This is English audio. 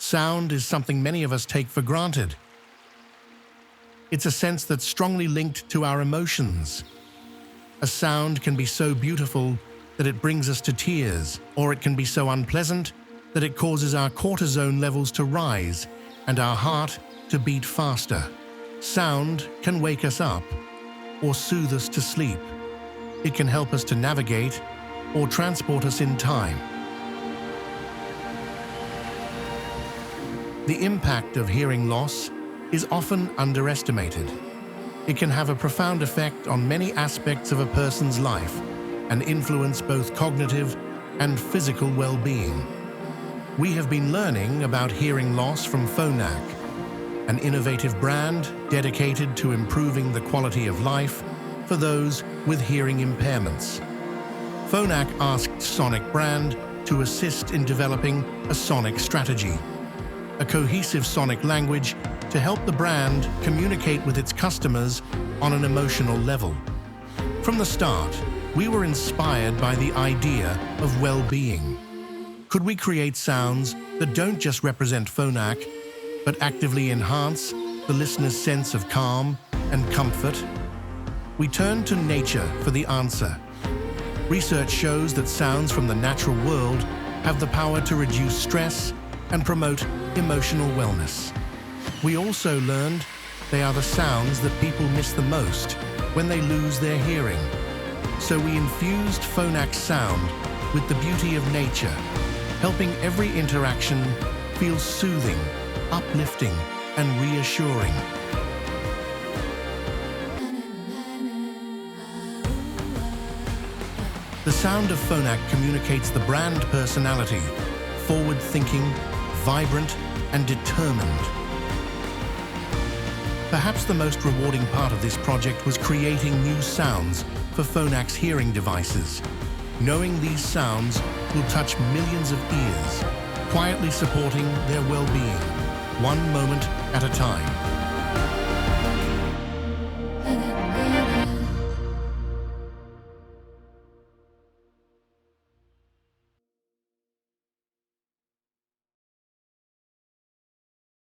Sound is something many of us take for granted. It's a sense that's strongly linked to our emotions. A sound can be so beautiful that it brings us to tears, or it can be so unpleasant that it causes our cortisone levels to rise and our heart to beat faster. Sound can wake us up or soothe us to sleep. It can help us to navigate or transport us in time. The impact of hearing loss is often underestimated. It can have a profound effect on many aspects of a person's life and influence both cognitive and physical well-being. We have been learning about hearing loss from Phonak, an innovative brand dedicated to improving the quality of life for those with hearing impairments. Phonak asked Sonicbrand to assist in developing a sonic strategy, a cohesive sonic language to help the brand communicate with its customers on an emotional level. From the start, we were inspired by the idea of well-being. Could we create sounds that don't just represent Phonak, but actively enhance the listener's sense of calm and comfort? We turned to nature for the answer. Research shows that sounds from the natural world have the power to reduce stress and promote emotional wellness. We also learned they are the sounds that people miss the most when they lose their hearing. So we infused Phonak's sound with the beauty of nature, helping every interaction feel soothing, uplifting, and reassuring. The sound of Phonak communicates the brand personality, forward-thinking, vibrant, and determined. Perhaps the most rewarding part of this project was creating new sounds for Phonak's hearing devices. Knowing these sounds will touch millions of ears, quietly supporting their well-being, one moment at a time.